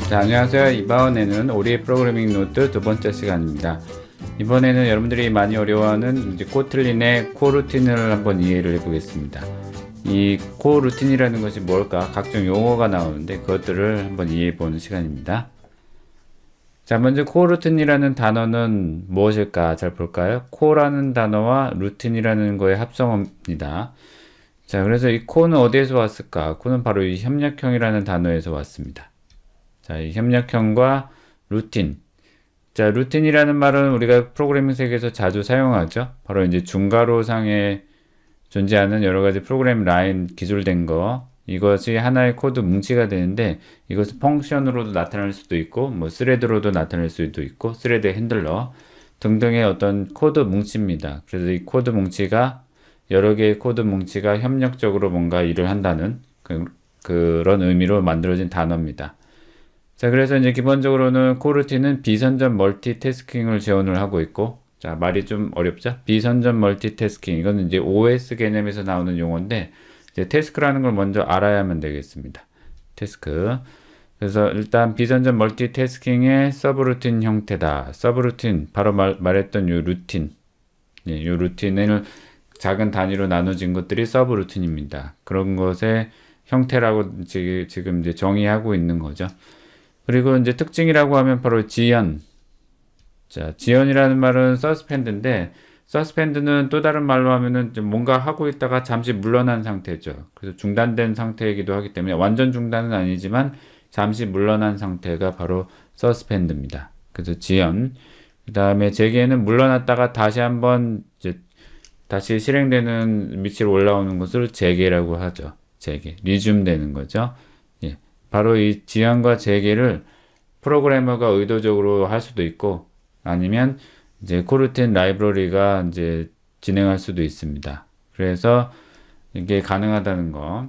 자, 안녕하세요. 이번에는 오리의 프로그래밍 노트 두 번째 시간입니다. 이번에는 여러분들이 많이 어려워하는 이제 코틀린의 코루틴을 한번 이해를 해보겠습니다. 이 코루틴이라는 것이 뭘까? 각종 용어가 나오는데 그것들을 한번 이해해보는 시간입니다. 자, 먼저 코루틴이라는 단어는 무엇일까? 잘 볼까요? 코라는 단어와 루틴이라는 거의 합성어입니다. 자, 그래서 이 코는 어디에서 왔을까? 코는 바로 이 협력형이라는 단어에서 왔습니다. 자, 이 협력형과 루틴. 자, 루틴이라는 말은 우리가 프로그래밍 세계에서 자주 사용하죠. 바로 이제 중괄호상에 존재하는 여러 가지 프로그램 라인 기술된 거. 이것이 하나의 코드 뭉치가 되는데 이것은 펑션으로도 나타날 수도 있고 뭐 스레드로도 나타날 수도 있고 스레드 핸들러 등등의 어떤 코드 뭉치입니다. 그래서 이 코드 뭉치가 여러 개의 코드 뭉치가 협력적으로 뭔가 일을 한다는 그런 의미로 만들어진 단어입니다. 자, 그래서 이제 기본적으로는 코루틴은 비선전 멀티태스킹을 지원을 하고 있고, 자, 말이 좀 어렵죠? 비선전 멀티태스킹. 이건 이제 OS 개념에서 나오는 용어인데, 이제 태스크라는 걸 먼저 알아야만 되겠습니다. 태스크. 그래서 일단 비선전 멀티태스킹의 서브루틴 형태다. 서브루틴, 바로 말했던 요 루틴. 예, 요 루틴을 작은 단위로 나눠진 것들이 서브루틴입니다. 그런 것의 형태라고 지금 이제 정의하고 있는 거죠. 그리고 이제 특징이라고 하면 바로 지연. 자, 지연이라는 말은 서스펜드인데, 서스펜드는 또 다른 말로 하면은 좀 뭔가 하고 있다가 잠시 물러난 상태죠. 그래서 중단된 상태이기도 하기 때문에 완전 중단은 아니지만 잠시 물러난 상태가 바로 서스펜드입니다. 그래서 지연. 그 다음에 재개는 물러났다가 다시 한번 이제 다시 실행되는 위치로 올라오는 것을 재개라고 하죠. 재개. 리줌 되는 거죠. 예. 바로 이 지연과 재개를 프로그래머가 의도적으로 할 수도 있고 아니면 이제 코루틴 라이브러리가 이제 진행할 수도 있습니다. 그래서 이게 가능하다는 거.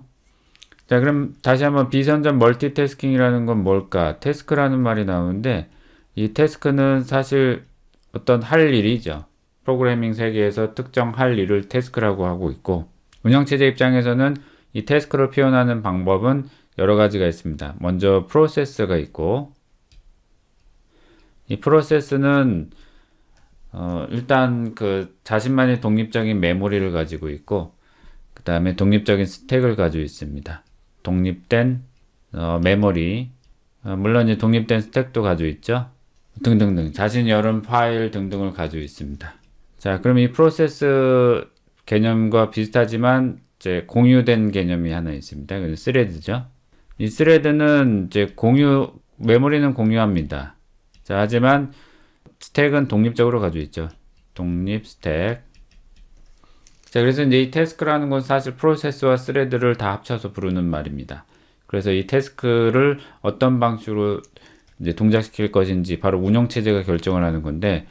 자, 그럼 다시 한번 비선전 멀티태스킹이라는 건 뭘까? 태스크라는 말이 나오는데 이 태스크는 사실 어떤 할 일이죠. 프로그래밍 세계에서 특정 할 일을 태스크라고 하고 있고 운영체제 입장에서는 이 태스크를 표현하는 방법은 여러 가지가 있습니다. 먼저 프로세스가 있고 이 프로세스는 일단 그 자신만의 독립적인 메모리를 가지고 있고 그 다음에 독립적인 스택을 가지고 있습니다. 독립된 메모리 물론 이제 독립된 스택도 가지고 있죠. 등등등 자신이 여러 파일 등등을 가지고 있습니다. 자, 그럼 이 프로세스 개념과 비슷하지만 이제 공유된 개념이 하나 있습니다. 그래서 스레드죠. 이 스레드는 이제 메모리는 공유합니다. 자, 하지만 스택은 독립적으로 가지고 있죠. 독립 스택. 자, 그래서 이제 이 태스크라는 건 사실 프로세스와 스레드를 다 합쳐서 부르는 말입니다. 그래서 이 태스크를 어떤 방식으로 이제 동작시킬 것인지 바로 운영체제가 결정을 하는 건데,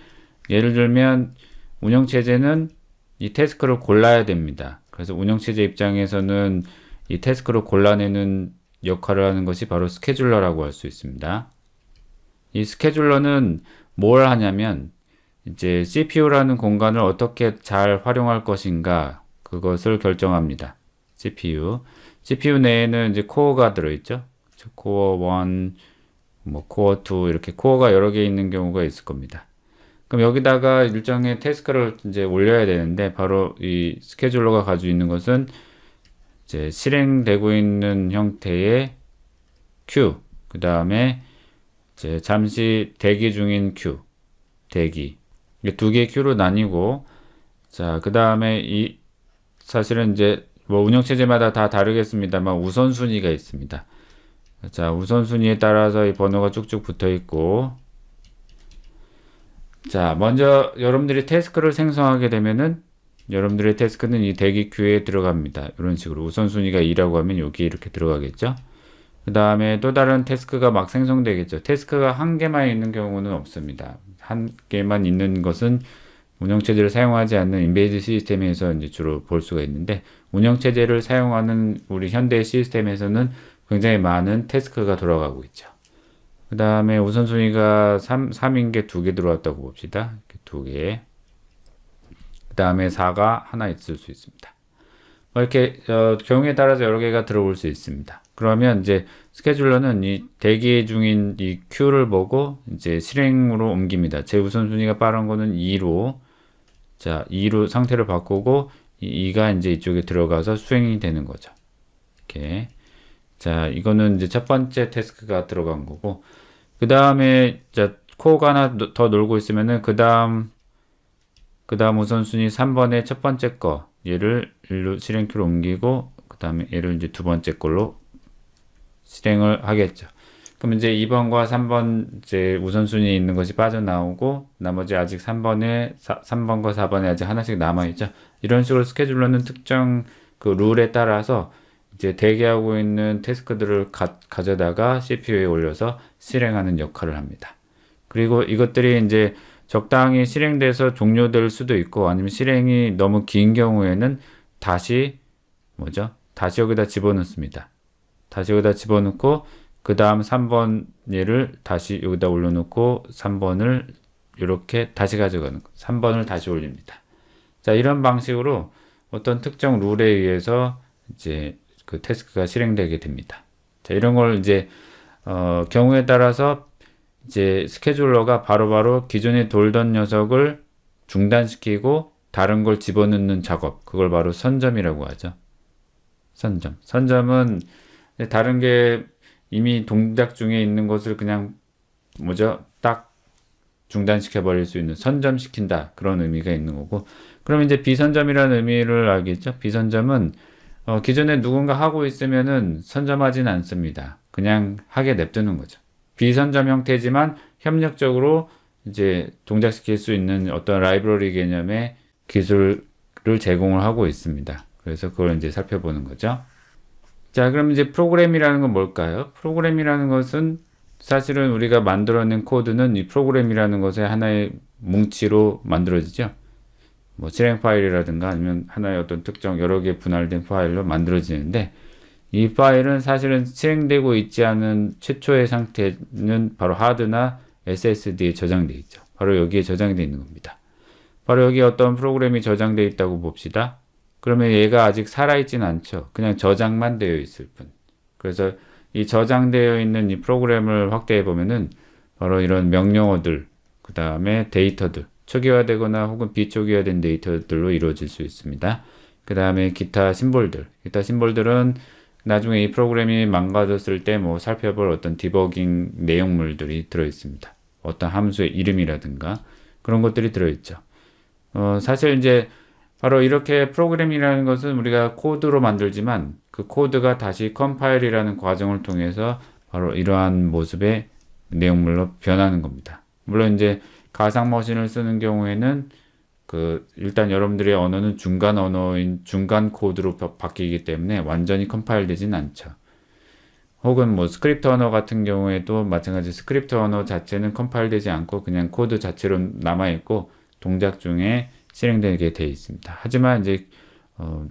예를 들면 운영체제는 이 태스크를 골라야 됩니다. 그래서 운영체제 입장에서는 이 태스크를 골라내는 역할을 하는 것이 바로 스케줄러라고 할 수 있습니다. 이 스케줄러는 뭘 하냐면 이제 CPU라는 공간을 어떻게 잘 활용할 것인가 그것을 결정합니다. CPU 내에는 이제 코어가 들어있죠. 코어 1, 뭐 코어 2 이렇게 코어가 여러 개 있는 경우가 있을 겁니다. 그럼 여기다가 일정의 태스크를 이제 올려야 되는데 바로 이 스케줄러가 가지고 있는 것은 이제 실행되고 있는 형태의 q 그 다음에 이제 잠시 대기 중인 q 대기 이게 두 개의 큐로 나뉘고 자, 그 다음에 이 사실은 이제 뭐 운영체제마다 다 다르겠습니다만 우선순위가 있습니다. 자, 우선순위에 따라서 이 번호가 쭉쭉 붙어 있고 자, 먼저 여러분들이 태스크를 생성하게 되면은 여러분들의 태스크는 이 대기 큐에 들어갑니다. 이런 식으로 우선순위가 2라고 하면 여기 이렇게 들어가겠죠. 그 다음에 또 다른 태스크가 막 생성되겠죠. 태스크가 한 개만 있는 경우는 없습니다. 한 개만 있는 것은 운영체제를 사용하지 않는 인베이드 시스템에서 이제 주로 볼 수가 있는데 운영체제를 사용하는 우리 현대 시스템에서는 굉장히 많은 태스크가 돌아가고 있죠. 그 다음에 우선순위가 3인 게 2개 들어왔다고 봅시다. 이렇게 2개. 그 다음에 4가 하나 있을 수 있습니다. 이렇게 경우에 따라서 여러 개가 들어올 수 있습니다. 그러면 이제 스케줄러는 이 대기 중인 이 큐를 보고 이제 실행으로 옮깁니다. 제 우선순위가 빠른 거는 2로, 자, 2로 상태를 바꾸고 2가 이제 이쪽에 들어가서 수행이 되는 거죠. 이렇게. 자, 이거는 이제 첫 번째 태스크가 들어간 거고, 그 다음에, 자, 코어가 하나 더 놀고 있으면은, 그 다음 우선순위 3번의 첫 번째 거, 얘를 일로 실행큐로 옮기고, 그 다음에 얘를 이제 두 번째 걸로 실행을 하겠죠. 그럼 이제 2번과 3번 이제 우선순위에 있는 것이 빠져나오고, 나머지 아직 3번과 4번에 아직 하나씩 남아있죠. 이런 식으로 스케줄러는 특정 그 룰에 따라서 이제 대기하고 있는 태스크들을 가져다가 CPU에 올려서 실행하는 역할을 합니다. 그리고 이것들이 이제 적당히 실행돼서 종료될 수도 있고, 아니면 실행이 너무 긴 경우에는 다시 다시 여기다 집어넣습니다. 다시 여기다 집어넣고 그 다음 3번 얘를 다시 여기다 올려놓고 3번을 이렇게 다시 가져가는 거. 3번을 다시 올립니다. 자, 이런 방식으로 어떤 특정 룰에 의해서 이제 그 태스크가 실행되게 됩니다. 자, 이런 걸 이제 경우에 따라서 이제 스케줄러가 바로바로 기존에 돌던 녀석을 중단시키고 다른 걸 집어넣는 작업, 그걸 바로 선점이라고 하죠. 선점은 다른 게 이미 동작 중에 있는 것을 그냥 딱 중단시켜 버릴 수 있는, 선점시킨다, 그런 의미가 있는 거고, 그럼 이제 비선점이라는 의미를 알겠죠? 비선점은 기존에 누군가 하고 있으면은 선점하진 않습니다. 그냥 하게 냅두는 거죠. 비선점 형태지만 협력적으로 이제 동작시킬 수 있는 어떤 라이브러리 개념의 기술을 제공을 하고 있습니다. 그래서 그걸 이제 살펴보는 거죠. 자, 그럼 이제 프로그램이라는 건 뭘까요? 프로그램이라는 것은 사실은 우리가 만들어낸 코드는 이 프로그램이라는 것의 하나의 뭉치로 만들어지죠. 뭐 실행 파일이라든가 아니면 하나의 어떤 특정 여러 개 분할된 파일로 만들어지는데, 이 파일은 사실은 실행되고 있지 않은 최초의 상태는 바로 하드나 SSD에 저장되어 있죠. 바로 여기에 저장되어 있는 겁니다. 바로 여기에 어떤 프로그램이 저장되어 있다고 봅시다. 그러면 얘가 아직 살아있진 않죠. 그냥 저장만 되어 있을 뿐. 그래서 이 저장되어 있는 이 프로그램을 확대해 보면은 바로 이런 명령어들, 그 다음에 데이터들, 초기화되거나 혹은 비초기화된 데이터들로 이루어질 수 있습니다. 그 다음에 기타 심볼들은 나중에 이 프로그램이 망가졌을 때 뭐 살펴볼 어떤 디버깅 내용물들이 들어있습니다. 어떤 함수의 이름이라든가 그런 것들이 들어있죠. 사실 이제 바로 이렇게 프로그램이라는 것은 우리가 코드로 만들지만 그 코드가 다시 컴파일이라는 과정을 통해서 바로 이러한 모습의 내용물로 변하는 겁니다. 물론 이제 가상 머신을 쓰는 경우에는 일단 여러분들의 언어는 중간 언어인 중간 코드로 바뀌기 때문에 완전히 컴파일 되진 않죠. 혹은 뭐 스크립트 언어 같은 경우에도 마찬가지, 스크립트 언어 자체는 컴파일 되지 않고 그냥 코드 자체로 남아있고 동작 중에 실행되게 되어 있습니다. 하지만 이제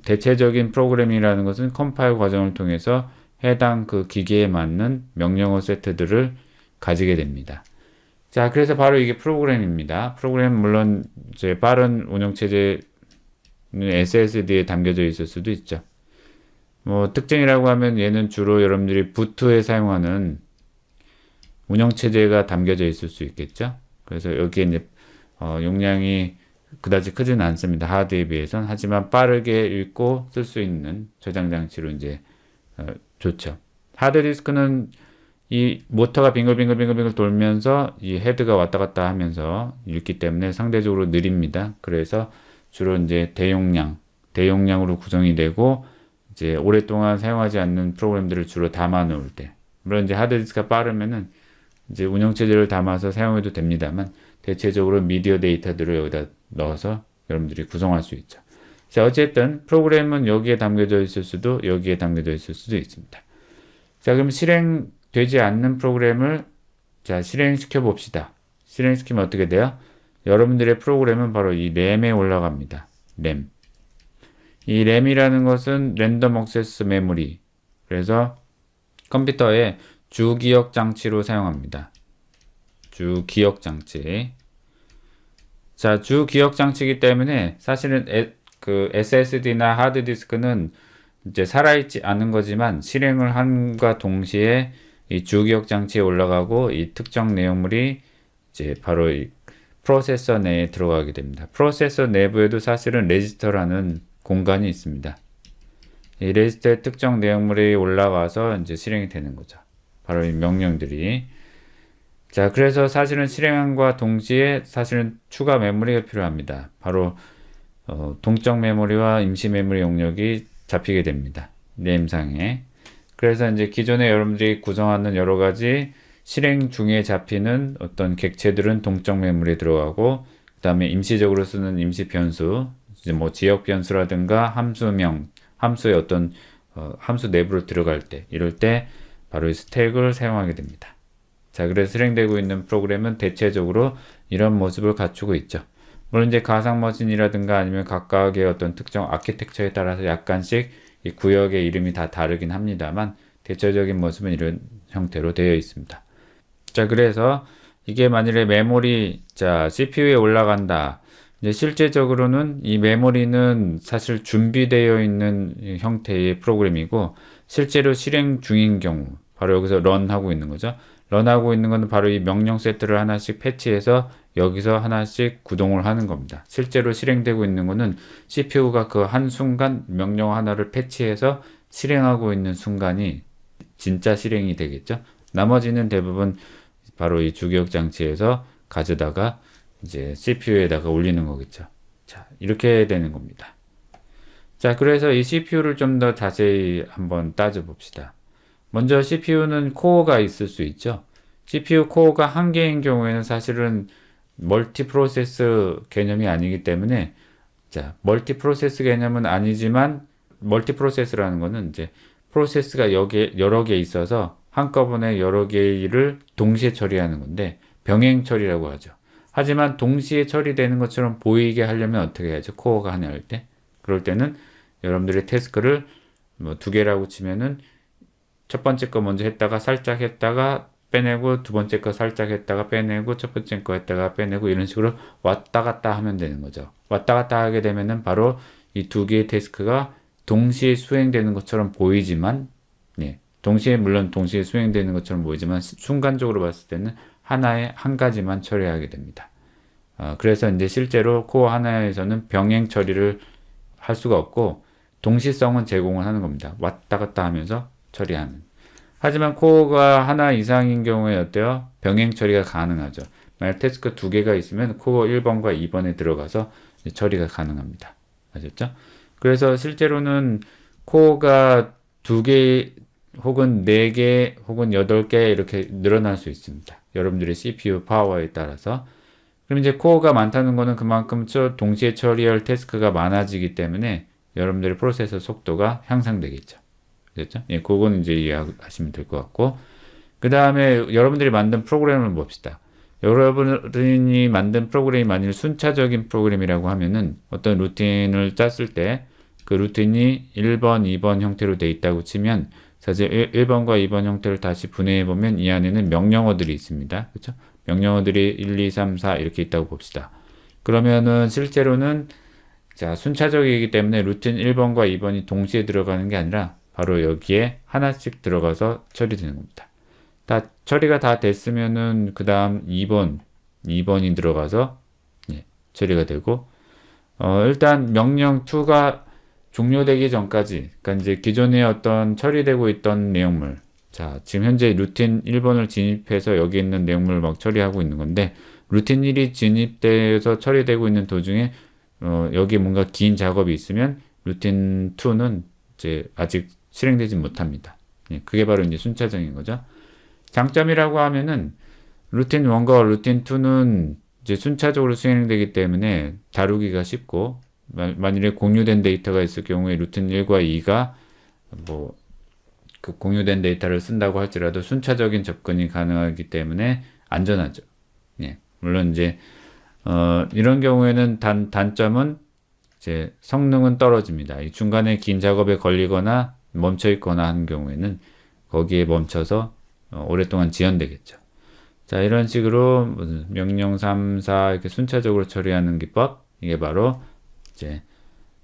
대체적인 프로그램이라는 것은 컴파일 과정을 통해서 해당 그 기계에 맞는 명령어 세트들을 가지게 됩니다. 자, 그래서 바로 이게 프로그램입니다. 프로그램 물론 이제 빠른 운영체제는 SSD에 담겨져 있을 수도 있죠. 뭐 특징이라고 하면 얘는 주로 여러분들이 부트에 사용하는 운영체제가 담겨져 있을 수 있겠죠. 그래서 여기에 이제 용량이 그다지 크지는 않습니다. 하드에 비해서는. 하지만 빠르게 읽고 쓸 수 있는 저장 장치로 이제 좋죠. 하드디스크는 이 모터가 빙글빙글 돌면서 이 헤드가 왔다 갔다 하면서 읽기 때문에 상대적으로 느립니다. 그래서 주로 이제 대용량으로 구성이 되고 이제 오랫동안 사용하지 않는 프로그램들을 주로 담아 놓을 때, 물론 이제 하드디스크가 빠르면은 이제 운영체제를 담아서 사용해도 됩니다만 대체적으로 미디어 데이터들을 여기다 넣어서 여러분들이 구성할 수 있죠. 자, 어쨌든 프로그램은 여기에 담겨져 있을 수도 여기에 담겨져 있을 수도 있습니다. 자, 그럼 실행되지 않는 프로그램을 자 실행시켜 봅시다. 실행시키면 어떻게 돼요? 여러분들의 프로그램은 바로 이 램에 올라갑니다. 램. 이 램이라는 것은 랜덤 액세스 메모리, 그래서 컴퓨터의 주기억 장치로 사용합니다. 주기억 장치. 자, 주기억 장치이기 때문에 사실은 그 SSD나 하드디스크는 이제 살아있지 않은 거지만 실행을 함과 동시에 이 주기억 장치에 올라가고 이 특정 내용물이 이제 바로 이 프로세서 내에 들어가게 됩니다. 프로세서 내부에도 사실은 레지스터라는 공간이 있습니다. 이 레지스터에 특정 내용물이 올라가서 이제 실행이 되는 거죠. 바로 이 명령들이. 자, 그래서 사실은 실행함과 동시에 사실은 추가 메모리가 필요합니다. 바로 동적 메모리와 임시 메모리 용력이 잡히게 됩니다. 네임상에. 그래서 이제 기존에 여러분들이 구성하는 여러 가지 실행 중에 잡히는 어떤 객체들은 동적 메모리에 들어가고, 그 다음에 임시적으로 쓰는 임시 변수, 이제 뭐 지역 변수라든가 함수명, 함수의 어떤 함수 내부로 들어갈 때, 이럴 때 바로 이 스택을 사용하게 됩니다. 자, 그래서 실행되고 있는 프로그램은 대체적으로 이런 모습을 갖추고 있죠. 물론 이제 가상머신이라든가 아니면 각각의 어떤 특정 아키텍처에 따라서 약간씩 이 구역의 이름이 다 다르긴 합니다만 대체적인 모습은 이런 형태로 되어 있습니다. 자, 그래서 이게 만일에 메모리, 자, CPU에 올라간다. 이제 실제적으로는 이 메모리는 사실 준비되어 있는 형태의 프로그램이고 실제로 실행 중인 경우, 바로 여기서 런하고 있는 거죠. 런하고 있는 것은 바로 이 명령 세트를 하나씩 패치해서 여기서 하나씩 구동을 하는 겁니다. 실제로 실행되고 있는 것은 CPU가 그 한순간 명령 하나를 패치해서 실행하고 있는 순간이 진짜 실행이 되겠죠. 나머지는 대부분 바로 이 주기억 장치에서 가져다가 이제 CPU에다가 올리는 거겠죠. 자, 이렇게 되는 겁니다. 자, 그래서 이 CPU를 좀 더 자세히 한번 따져봅시다. 먼저 CPU는 코어가 있을 수 있죠. CPU 코어가 한 개인 경우에는 사실은 멀티 프로세스 개념이 아니기 때문에, 자, 멀티 프로세스 개념은 아니지만 멀티 프로세스라는 거는 이제 프로세스가 여러 개 있어서 한꺼번에 여러 개의 일을 동시에 처리하는 건데 병행 처리라고 하죠. 하지만 동시에 처리되는 것처럼 보이게 하려면 어떻게 해야죠? 코어가 하나 할 때. 그럴 때는 여러분들의 태스크를 뭐 두 개라고 치면은 첫 번째 거 먼저 했다가 살짝 했다가 빼내고 두 번째 거 살짝 했다가 빼내고 첫 번째 거 했다가 빼내고 이런 식으로 왔다 갔다 하면 되는 거죠. 왔다 갔다 하게 되면은 바로 이 두 개의 태스크가 동시에 수행되는 것처럼 보이지만, 예, 물론 동시에 수행되는 것처럼 보이지만 순간적으로 봤을 때는 한 가지만 처리하게 됩니다. 그래서 이제 실제로 코어 하나에서는 병행 처리를 할 수가 없고 동시성은 제공을 하는 겁니다. 왔다 갔다 하면서 처리하는. 하지만 코어가 하나 이상인 경우에 어때요? 병행 처리가 가능하죠. 만약 태스크 두 개가 있으면 코어 1번과 2번에 들어가서 처리가 가능합니다. 아셨죠? 그래서 실제로는 코어가 두 개 혹은 4개 혹은 8개 이렇게 늘어날 수 있습니다. 여러분들의 CPU 파워에 따라서. 그럼 이제 코어가 많다는 거는 그만큼 동시에 처리할 태스크가 많아지기 때문에 여러분들의 프로세서 속도가 향상되겠죠. 됐죠? 예, 그건 이제 이해하시면 될 것 같고. 그 다음에 여러분들이 만든 프로그램을 봅시다. 여러분이 만든 프로그램이 만일 순차적인 프로그램이라고 하면은 어떤 루틴을 짰을 때 그 루틴이 1번, 2번 형태로 돼 있다고 치면 사실 1번과 2번 형태를 다시 분해해 보면 이 안에는 명령어들이 있습니다. 그렇죠? 명령어들이 1, 2, 3, 4 이렇게 있다고 봅시다. 그러면은 실제로는 자, 순차적이기 때문에 루틴 1번과 2번이 동시에 들어가는 게 아니라 바로 여기에 하나씩 들어가서 처리되는 겁니다. 처리가 다 됐으면은 그 다음 2번이 들어가서 처리가 되고, 일단 명령 2가 종료되기 전까지, 그러니까 이제 기존에 어떤 처리되고 있던 내용물, 자, 지금 현재 루틴 1번을 진입해서 여기 있는 내용물을 막 처리하고 있는 건데, 루틴 1이 진입돼서 처리되고 있는 도중에 여기 뭔가 긴 작업이 있으면 루틴 2는 이제 아직 실행되지 못합니다. 그게 바로 이제 순차적인 거죠. 장점이라고 하면은 루틴 1과 루틴 2는 이제 순차적으로 수행되기 때문에 다루기가 쉽고, 만일에 공유된 데이터가 있을 경우에 루틴 1과 2가 뭐 그 공유된 데이터를 쓴다고 할지라도 순차적인 접근이 가능하기 때문에 안전하죠. 예. 물론 이제 이런 경우에는 단점은 이제 성능은 떨어집니다. 이 중간에 긴 작업에 걸리거나 멈춰 있거나 하는 경우에는 거기에 멈춰서 오랫동안 지연되겠죠. 자, 이런 식으로 명령 3, 4 이렇게 순차적으로 처리하는 기법, 이게 바로 이제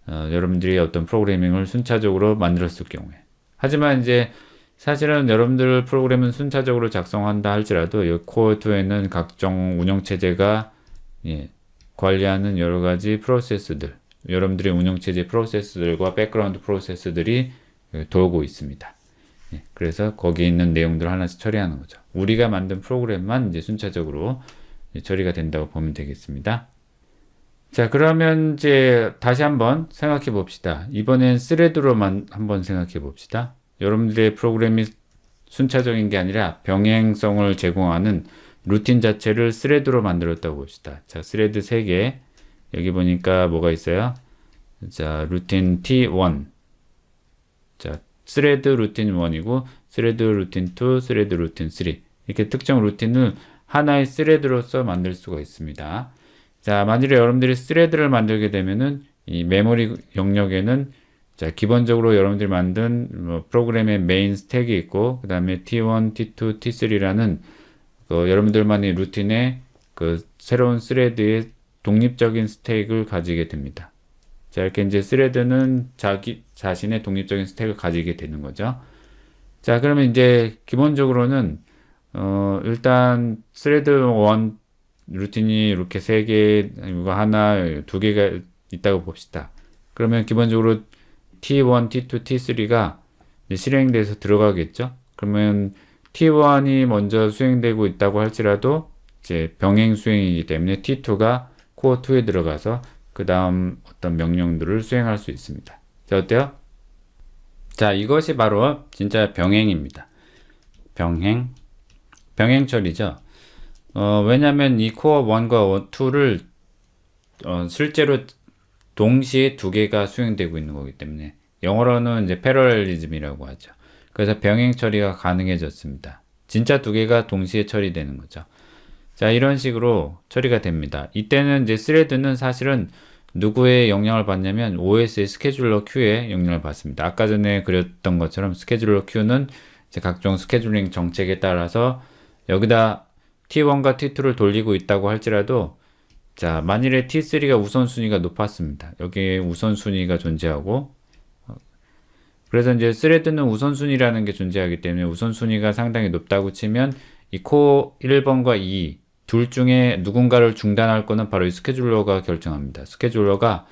여러분들이 어떤 프로그래밍을 순차적으로 만들었을 경우에. 하지만 이제 사실은 여러분들 프로그램은 순차적으로 작성한다 할지라도 이 코어2에는 각종 운영체제가 관리하는 여러 가지 프로세스들, 여러분들의 운영체제 프로세스들과 백그라운드 프로세스들이 돌고 있습니다. 그래서 거기에 있는 내용들을 하나씩 처리하는 거죠. 우리가 만든 프로그램만 이제 순차적으로 처리가 된다고 보면 되겠습니다. 자, 그러면 이제 다시 한번 생각해 봅시다. 이번엔 스레드로만 한번 생각해 봅시다. 여러분들의 프로그램이 순차적인 게 아니라 병행성을 제공하는 루틴 자체를 스레드로 만들었다고 봅시다. 자, 스레드 3개. 여기 보니까 뭐가 있어요? 자, 루틴 T1. 자, 스레드 루틴 1이고, 스레드 루틴 2, 스레드 루틴 3. 이렇게 특정 루틴을 하나의 스레드로서 만들 수가 있습니다. 자, 만일에 여러분들이 스레드를 만들게 되면은 이 메모리 영역에는 자, 기본적으로 여러분들이 만든 프로그램의 메인 스택이 있고, 그 다음에 T1, T2, T3라는 여러분들만의 루틴의 새로운 스레드의 독립적인 스택을 가지게 됩니다. 자, 이렇게 이제 스레드는 자신의 독립적인 스택을 가지게 되는 거죠. 자, 그러면 이제 기본적으로는 일단 스레드 1 루틴이 이렇게 3개, 하나, 2개가 있다고 봅시다. 그러면 기본적으로 T1, T2, T3가 실행돼서 들어가겠죠. 그러면 T1이 먼저 수행되고 있다고 할지라도 이제 병행 수행이기 때문에 T2가 코어 2에 들어가서 그 다음 어떤 명령들을 수행할 수 있습니다. 자, 어때요? 자, 이것이 바로 진짜 병행입니다. 병행 처리죠. 왜냐면 이 코어 1과 2를 실제로 동시에 2개가 수행되고 있는 거기 때문에 영어로는 이제 패러렐리즘이라고 하죠. 그래서 병행 처리가 가능해졌습니다. 진짜 2개가 동시에 처리되는 거죠. 자, 이런 식으로 처리가 됩니다. 이때는 이제 스레드는 사실은 누구의 영향을 받냐면 OS의 스케줄러 Q의 영향을 받습니다. 아까 전에 그렸던 것처럼 스케줄러 Q는 이제 각종 스케줄링 정책에 따라서 여기다 T1과 T2를 돌리고 있다고 할지라도 자, 만일에 T3가 우선순위가 높았습니다. 여기에 우선순위가 존재하고 그래서 이제 스레드는 우선순위라는 게 존재하기 때문에 우선순위가 상당히 높다고 치면 이 코어 1번과 2 둘 중에 누군가를 중단할 거는 바로 이 스케줄러가 결정합니다. 스케줄러가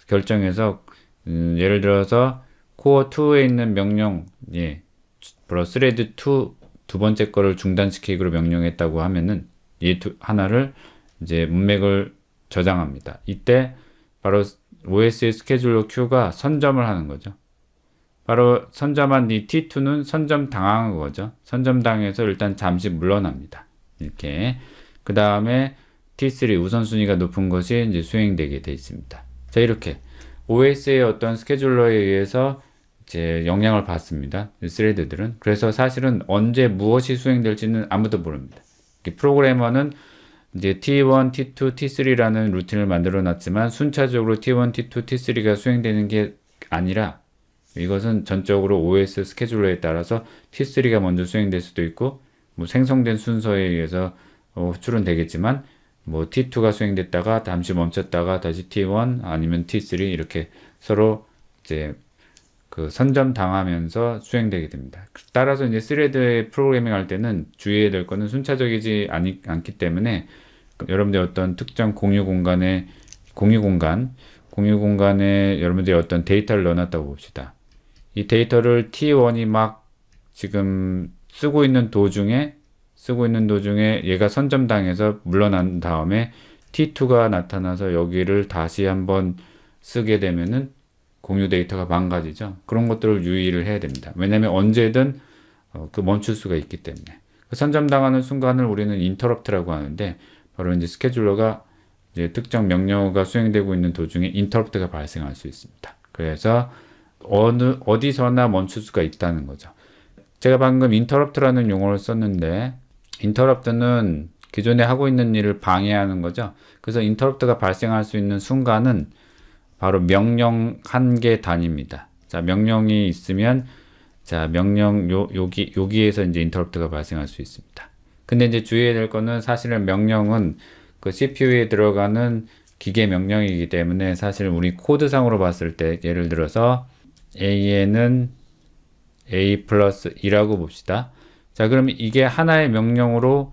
결정해서 예를 들어서 코어 2에 있는 명령 바로 스레드 2 두 번째 거를 중단시키기로 명령했다고 하면은 이 하나를 이제 문맥을 저장합니다. 이때 바로 OS의 스케줄러 Q가 선점을 하는 거죠. 바로 선점한 이 T2는 선점 당한 거죠. 선점 당해서 일단 잠시 물러납니다. 이렇게. 그 다음에 T3 우선순위가 높은 것이 이제 수행되게 되어 있습니다. 자, 이렇게 OS의 어떤 스케줄러에 의해서 이제 영향을 받습니다. 스레드들은. 그래서 사실은 언제 무엇이 수행될지는 아무도 모릅니다. 프로그래머는 이제 T1, T2, T3라는 루틴을 만들어 놨지만 순차적으로 T1, T2, T3가 수행되는 게 아니라 이것은 전적으로 OS 스케줄러에 따라서 T3가 먼저 수행될 수도 있고 뭐 생성된 순서에 의해서 호출은 되겠지만 뭐 T2가 수행됐다가 잠시 멈췄다가 다시 T1 아니면 T3 이렇게 서로 이제 선점 당하면서 수행되게 됩니다. 따라서 이제 스레드의 프로그래밍 할 때는 주의해야 될 거는 순차적이지 않기 때문에 여러분들의 어떤 특정 공유 공간에 여러분들이 어떤 데이터를 넣어놨다고 봅시다. 이 데이터를 T1이 막 지금 쓰고 있는 도중에 얘가 선점당해서 물러난 다음에 T2가 나타나서 여기를 다시 한번 쓰게 되면은 공유 데이터가 망가지죠. 그런 것들을 유의를 해야 됩니다. 왜냐하면 언제든 멈출 수가 있기 때문에. 선점당하는 순간을 우리는 인터럽트라고 하는데 바로 이제 스케줄러가 이제 특정 명령어가 수행되고 있는 도중에 인터럽트가 발생할 수 있습니다. 그래서 어디서나 멈출 수가 있다는 거죠. 제가 방금 인터럽트라는 용어를 썼는데 인터럽트는 기존에 하고 있는 일을 방해하는 거죠. 그래서 인터럽트가 발생할 수 있는 순간은 바로 명령 한 개 단위입니다. 자, 명령이 있으면 자, 명령 여기에서 이제 인터럽트가 발생할 수 있습니다. 근데 이제 주의해야 될 거는 사실은 명령은 그 CPU에 들어가는 기계 명령이기 때문에 사실 우리 코드상으로 봤을 때 예를 들어서 a에는 a 플러스 2라고 봅시다. 자, 그러면 이게 하나의 명령으로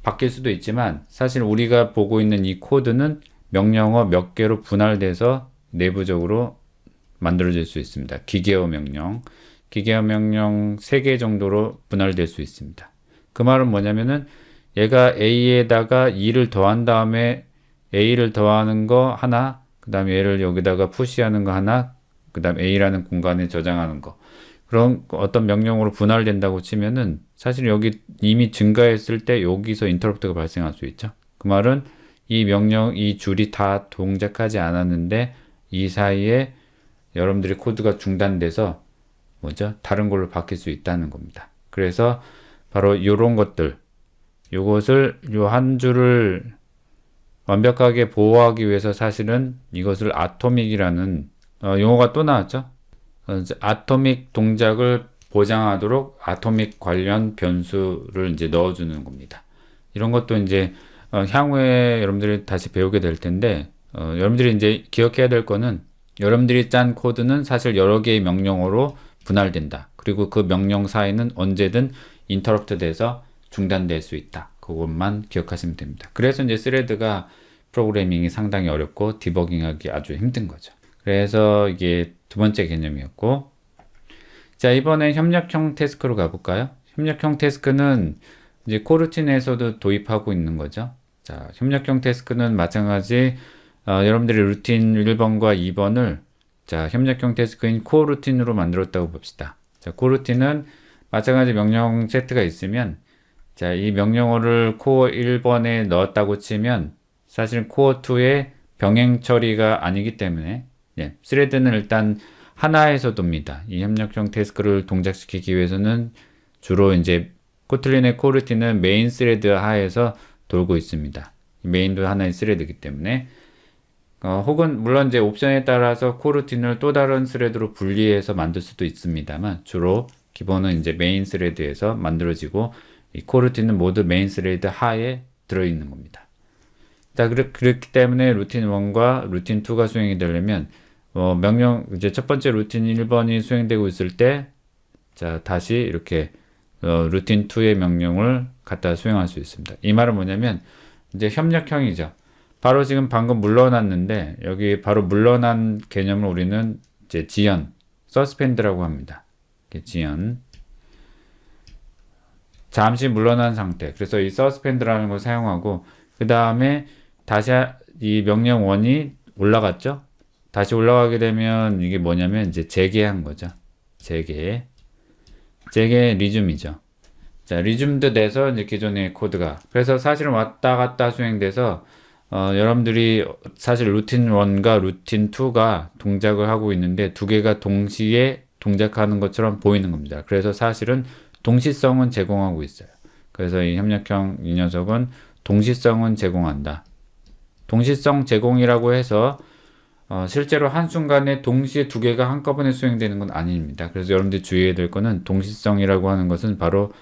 바뀔 수도 있지만 사실 우리가 보고 있는 이 코드는 명령어 몇 개로 분할돼서 내부적으로 만들어질 수 있습니다. 기계어 명령 3개 정도로 분할될 수 있습니다. 그 말은 뭐냐면은 얘가 a에다가 2를 더한 다음에 a를 더하는 거 하나, 그 다음에 얘를 여기다가 푸시하는 거 하나, 그 다음 a라는 공간에 저장하는 거, 그런 어떤 명령으로 분할된다고 치면은 사실 여기 이미 증가했을 때 여기서 인터럽트가 발생할 수 있죠. 그 말은 이 명령, 이 줄이 다 동작하지 않았는데 이 사이에 여러분들의 코드가 중단돼서 다른 걸로 바뀔 수 있다는 겁니다. 그래서 바로 이런 것들, 요것을 요 한 줄을 완벽하게 보호하기 위해서 사실은 이것을 아토믹이라는 용어가 또 나왔죠. 아토믹 동작을 보장하도록 아토믹 관련 변수를 이제 넣어주는 겁니다. 이런 것도 이제 향후에 여러분들이 다시 배우게 될 텐데, 여러분들이 이제 기억해야 될 거는 여러분들이 짠 코드는 사실 여러 개의 명령어로 분할된다. 그리고 그 명령 사이는 언제든 인터럽트 돼서 중단될 수 있다. 그것만 기억하시면 됩니다. 그래서 이제 스레드가 프로그래밍이 상당히 어렵고 디버깅하기 아주 힘든 거죠. 그래서 이게 두 번째 개념이었고, 자, 이번엔 협력형 태스크로 가볼까요? 협력형 태스크는 이제 코루틴에서도 도입하고 있는 거죠. 자, 협력형 태스크는 마찬가지 여러분들이 루틴 1번과 2번을 자, 협력형 태스크인 코루틴으로 만들었다고 봅시다. 자, 코루틴은 마찬가지 명령 세트가 있으면 자, 이 명령어를 코어 1번에 넣었다고 치면 사실은 코어 2의 병행 처리가 아니기 때문에 스레드는 일단 하나에서 돕니다. 이 협력형 태스크를 동작시키기 위해서는 주로 이제 코틀린의 코루틴은 메인 스레드 하에서 돌고 있습니다. 메인도 하나의 스레드이기 때문에 혹은 물론 이제 옵션에 따라서 코루틴을 또 다른 스레드로 분리해서 만들 수도 있습니다만 주로 기본은 이제 메인 스레드에서 만들어지고 이 코루틴은 모두 메인 스레드 하에 들어있는 겁니다. 자, 그렇기 때문에 루틴 1과 루틴 2가 수행이 되려면 명령 이제 첫 번째 루틴 1번이 수행되고 있을 때 자, 다시 이렇게 루틴 2의 명령을 갖다 수행할 수 있습니다. 이 말은 뭐냐면 이제 협력형이죠. 바로 지금 방금 물러났는데 여기 바로 물러난 개념을 우리는 이제 지연, 서스펜드라고 합니다. 지연. 잠시 물러난 상태. 그래서 이 서스펜드라는 걸 사용하고 그 다음에 다시 이 명령 1이 올라갔죠. 다시 올라가게 되면 이게 뭐냐면 이제 재개한 거죠. 재개 리즘이죠. 자, 리즘도 돼서 이제 기존의 코드가 그래서 사실은 왔다 갔다 수행돼서 여러분들이 사실 루틴 1과 루틴 2가 동작을 하고 있는데 두 개가 동시에 동작하는 것처럼 보이는 겁니다. 그래서 사실은 동시성은 제공하고 있어요. 그래서 이 협력형 이 녀석은 동시성은 제공한다. 동시성 제공이라고 해서 실제로 한순간에 동시에 두 개가 한꺼번에 수행되는 건 아닙니다. 그래서 여러분들이 주의해야 될 거는 동시성이라고 하는 것은 바로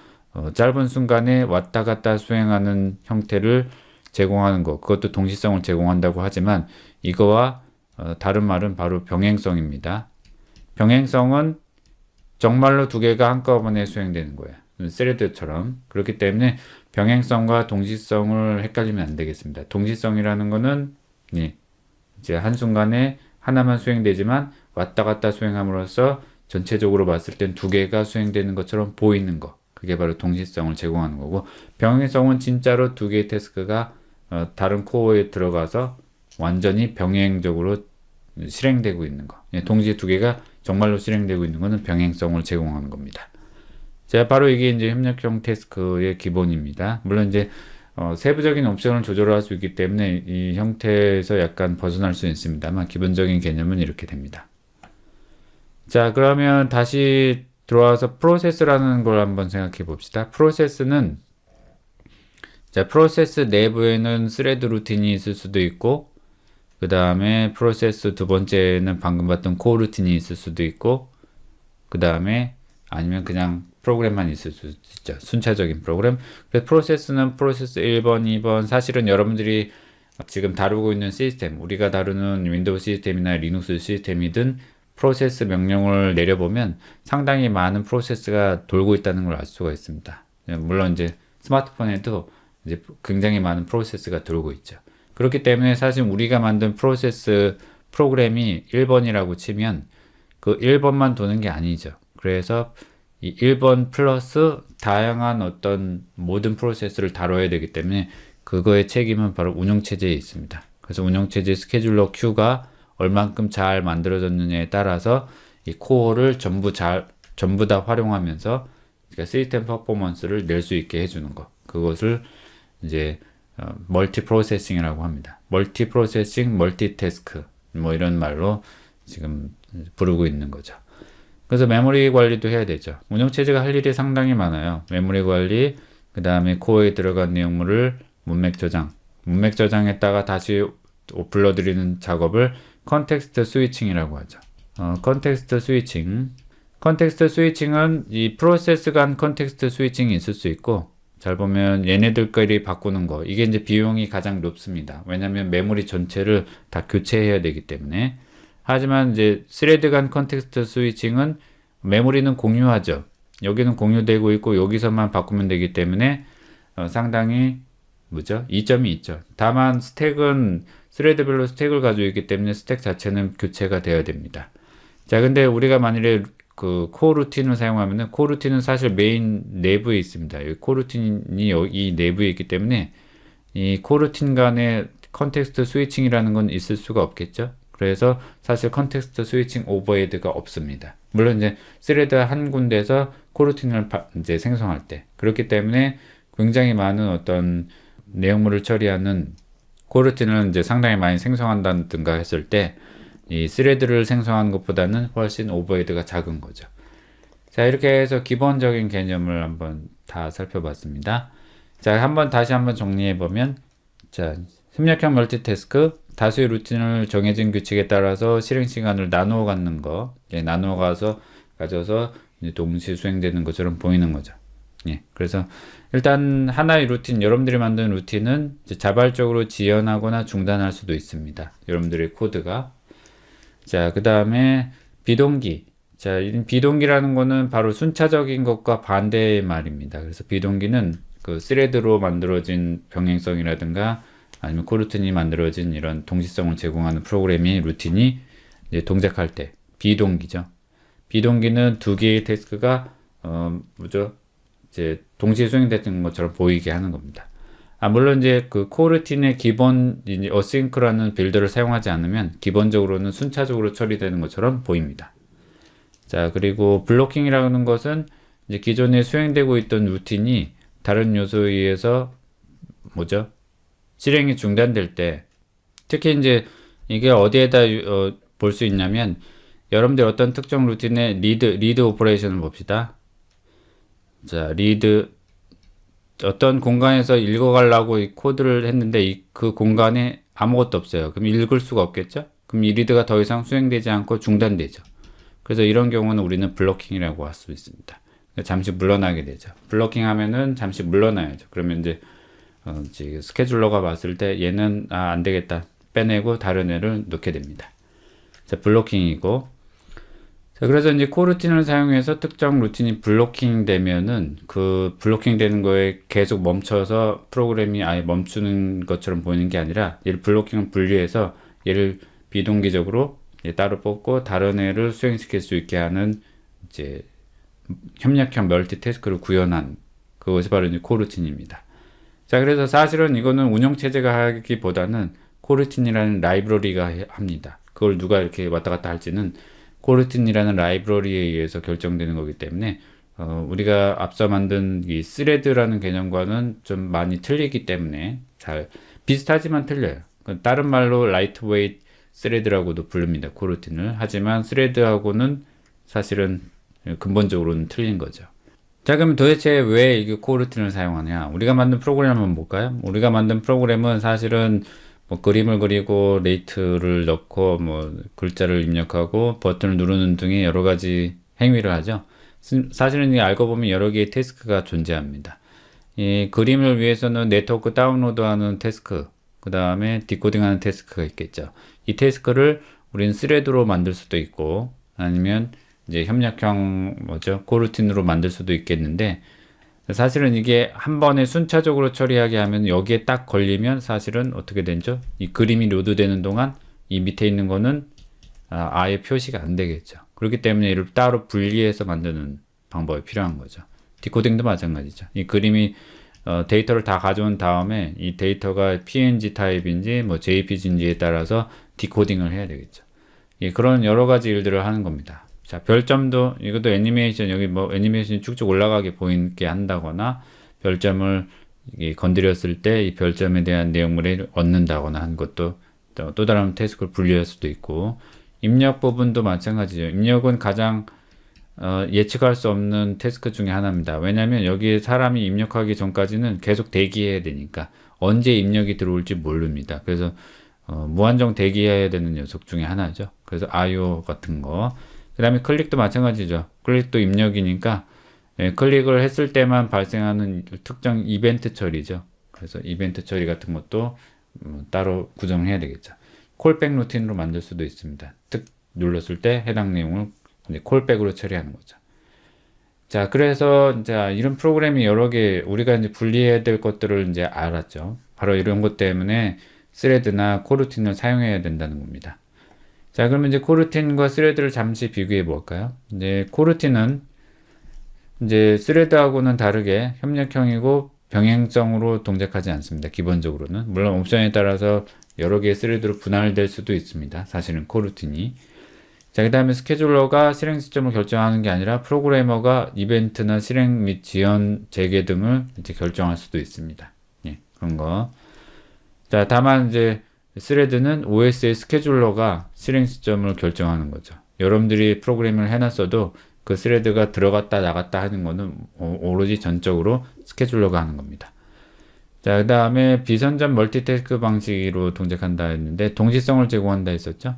짧은 순간에 왔다 갔다 수행하는 형태를 제공하는 것, 그것도 동시성을 제공한다고 하지만 이거와 다른 말은 바로 병행성입니다. 병행성은 정말로 두 개가 한꺼번에 수행되는 거예요. 스레드처럼. 그렇기 때문에 병행성과 동시성을 헷갈리면 안 되겠습니다. 동시성이라는 거는 이제 한순간에 하나만 수행되지만 왔다 갔다 수행함으로써 전체적으로 봤을 땐 두 개가 수행되는 것처럼 보이는 거. 그게 바로 동시성을 제공하는 거고, 병행성은 진짜로 두 개의 태스크가 다른 코어에 들어가서 완전히 병행적으로 실행되고 있는 거. 동시에 두 개가 정말로 실행되고 있는 것은 병행성을 제공하는 겁니다. 자, 바로 이게 이제 협력형 태스크의 기본입니다. 물론 이제 세부적인 옵션을 조절할 수 있기 때문에 이 형태에서 약간 벗어날 수 있습니다만 기본적인 개념은 이렇게 됩니다. 자, 그러면 다시 들어와서 프로세스라는 걸 한번 생각해 봅시다. 프로세스는 자, 프로세스 내부에는 스레드 루틴이 있을 수도 있고 그 다음에 프로세스 두 번째는 방금 봤던 코어 루틴이 있을 수도 있고 그 다음에 아니면 그냥 프로그램만 있을 수 있죠. 순차적인 프로그램. 그래서 프로세스는 프로세스 1번, 2번 사실은 여러분들이 지금 다루고 있는 시스템, 우리가 다루는 윈도우 시스템이나 리눅스 시스템이든 프로세스 명령을 내려보면 상당히 많은 프로세스가 돌고 있다는 걸 알 수가 있습니다. 물론 이제 스마트폰에도 이제 굉장히 많은 프로세스가 돌고 있죠. 그렇기 때문에 사실 우리가 만든 프로세스 프로그램이 1번이라고 치면 그 1번만 도는 게 아니죠. 그래서 이 1번 플러스 다양한 어떤 모든 프로세스를 다뤄야 되기 때문에 그거의 책임은 바로 운영체제에 있습니다. 그래서 운영체제 스케줄러 큐가 얼만큼 잘 만들어졌느냐에 따라서 이 코어를 전부 다 활용하면서 시스템 퍼포먼스를 낼 수 있게 해주는 것. 그것을 이제 멀티 프로세싱이라고 합니다. 멀티 프로세싱, 멀티 태스크 뭐 이런 말로 지금 부르고 있는 거죠. 그래서 메모리 관리도 해야 되죠. 운영체제가 할 일이 상당히 많아요. 메모리 관리, 그 다음에 코어에 들어간 내용물을 문맥 저장했다가 다시 불러들이는 작업을 컨텍스트 스위칭이라고 하죠. 컨텍스트 스위칭은 이 프로세스 간 컨텍스트 스위칭이 있을 수 있고, 잘 보면 얘네들끼리 바꾸는 거, 이게 이제 비용이 가장 높습니다. 왜냐면 메모리 전체를 다 교체해야 되기 때문에. 하지만 이제 스레드 간 컨텍스트 스위칭은 메모리는 공유하죠. 여기는 공유되고 있고 여기서만 바꾸면 되기 때문에 상당히 이점이 있죠. 다만 스택은 스레드별로 스택을 가지고 있기 때문에 스택 자체는 교체가 되어야 됩니다. 자, 근데 우리가 만일에 그 코어 루틴을 사용하면은, 코어 루틴은 사실 메인 내부에 있습니다. 이 코어 루틴이 이 내부에 있기 때문에 이 코어 루틴 간의 컨텍스트 스위칭이라는 건 있을 수가 없겠죠. 그래서 사실 컨텍스트 스위칭 오버헤드가 없습니다. 물론 이제 스레드 한 군데에서 코어 루틴을 이제 생성할 때, 그렇기 때문에 굉장히 많은 어떤 내용물을 처리하는 코어 루틴을 이제 상당히 많이 생성한다든가 했을 때 이 스레드를 생성하는 것보다는 훨씬 오버헤드가 작은 거죠. 자, 이렇게 해서 기본적인 개념을 한번 다 살펴봤습니다. 자, 다시 한번 정리해 보면, 자, 협력형 멀티태스크, 다수의 루틴을 정해진 규칙에 따라서 실행 시간을 나누어 갖는 거, 나누어 가져서 동시 수행되는 것처럼 보이는 거죠. 예, 그래서 일단 하나의 루틴, 여러분들이 만든 루틴은 이제 자발적으로 지연하거나 중단할 수도 있습니다. 여러분들의 코드가. 자, 그 다음에 비동기. 자, 이 비동기라는 거는 바로 순차적인 것과 반대의 말입니다. 그래서 비동기는 그 스레드로 만들어진 병행성이라든가 아니면 코루틴이 만들어진 이런 동시성을 제공하는 프로그램이, 루틴이 이제 동작할 때 비동기죠. 비동기는 두 개의 태스크가 이제 동시에 수행되는 것처럼 보이게 하는 겁니다. 물론 이제 그 코루틴의 기본 이제 어싱크라는 빌드를 사용하지 않으면 기본적으로는 순차적으로 처리되는 것처럼 보입니다. 자, 그리고 블로킹이라는 것은 이제 기존에 수행되고 있던 루틴이 다른 요소에 의해서 실행이 중단될 때, 특히 이제 이게 어디에다 볼 수 있냐면, 여러분들 어떤 특정 루틴의 리드 오퍼레이션을 봅시다. 자, 어떤 공간에서 읽어가려고 이 코드를 했는데 그 공간에 아무것도 없어요. 그럼 읽을 수가 없겠죠? 그럼 이 리드가 더 이상 수행되지 않고 중단되죠. 그래서 이런 경우는 우리는 블로킹이라고 할 수 있습니다. 잠시 물러나게 되죠. 블로킹 하면은 잠시 물러나야죠. 그러면 이제 스케줄러가 봤을 때 얘는 안 되겠다, 빼내고 다른 애를 넣게 됩니다. 자, 블로킹이고. 자, 그래서 이제 코루틴을 사용해서 특정 루틴이 블로킹 되면은 그 블로킹 되는 거에 계속 멈춰서 프로그램이 아예 멈추는 것처럼 보이는 게 아니라, 얘를 블로킹을 분리해서 얘를 비동기적으로 따로 뽑고 다른 애를 수행시킬 수 있게 하는 이제 협력형 멀티태스크를 구현한 그것이 바로 이제 코루틴입니다. 자, 그래서 사실은 이거는 운영체제가 하기보다는 코루틴이라는 라이브러리가 합니다. 그걸 누가 이렇게 왔다 갔다 할지는 코루틴이라는 라이브러리에 의해서 결정되는 거기 때문에 우리가 앞서 만든 이 스레드라는 개념과는 좀 많이 틀리기 때문에, 잘 비슷하지만 틀려요. 다른 말로 라이트웨이트 스레드라고도 부릅니다, 코루틴을. 하지만 스레드하고는 사실은 근본적으로는 틀린 거죠. 자, 그럼 도대체 왜 이게 코루틴을 사용하냐? 우리가 만든 프로그램 한번 볼까요? 우리가 만든 프로그램은 사실은 그림을 그리고 레이트를 넣고 글자를 입력하고 버튼을 누르는 등의 여러 가지 행위를 하죠. 사실은 알고 보면 여러 개의 태스크가 존재합니다. 이 그림을 위해서는 네트워크 다운로드하는 태스크, 그 다음에 디코딩하는 태스크가 있겠죠. 이 태스크를 우리는 스레드로 만들 수도 있고 아니면 이제 협력형 코루틴으로 만들 수도 있겠는데 사실은 이게 한 번에 순차적으로 처리하게 하면 여기에 딱 걸리면 사실은 어떻게 되죠? 이 그림이 로드되는 동안 이 밑에 있는 거는 아예 표시가 안 되겠죠. 그렇기 때문에 이를 따로 분리해서 만드는 방법이 필요한 거죠. 디코딩도 마찬가지죠. 이 그림이 데이터를 다 가져온 다음에 이 데이터가 PNG 타입인지 뭐 JPG인지에 따라서 디코딩을 해야 되겠죠. 예, 그런 여러 가지 일들을 하는 겁니다. 자, 별점도 이것도 애니메이션 여기 뭐 애니메이션이 쭉쭉 올라가게 보이게 한다거나 별점을 건드렸을 때 이 별점에 대한 내용물을 얻는다거나 한 것도 또 다른 태스크를 분리할 수도 있고 입력 부분도 마찬가지죠. 입력은 가장 예측할 수 없는 태스크 중에 하나입니다. 왜냐하면 여기에 사람이 입력하기 전까지는 계속 대기해야 되니까 언제 입력이 들어올지 모릅니다. 그래서 무한정 대기해야 되는 녀석 중에 하나죠. 그래서 IO 같은 거. 그 다음에 클릭도 마찬가지죠. 클릭도 입력이니까 클릭을 했을 때만 발생하는 특정 이벤트 처리죠. 그래서 이벤트 처리 같은 것도 따로 구성해야 되겠죠. 콜백 루틴으로 만들 수도 있습니다. 득 눌렀을 때 해당 내용을 이제 콜백으로 처리하는 거죠. 자, 그래서 이제 이런 프로그램이 여러 개 우리가 이제 분리해야 될 것들을 이제 알았죠. 바로 이런 것 때문에 스레드나 코루틴을 사용해야 된다는 겁니다. 자, 그러면 이제 코루틴과 스레드를 잠시 비교해 볼까요? 이제 코루틴은 이제 스레드하고는 다르게 협력형이고 병행성으로 동작하지 않습니다. 기본적으로는. 물론 옵션에 따라서 여러 개의 스레드로 분할될 수도 있습니다. 사실은 코루틴이. 자, 그 다음에 스케줄러가 실행 시점을 결정하는 게 아니라 프로그래머가 이벤트나 실행 및 지연, 재개 등을 이제 결정할 수도 있습니다. 예, 그런 거. 자, 다만 이제 스레드는 OS의 스케줄러가 실행 시점을 결정하는 거죠. 여러분들이 프로그램을 해놨어도 그 스레드가 들어갔다 나갔다 하는 거는 오로지 전적으로 스케줄러가 하는 겁니다. 자, 그 다음에 비선점 멀티태스크 방식으로 동작한다 했는데 동시성을 제공한다 했었죠.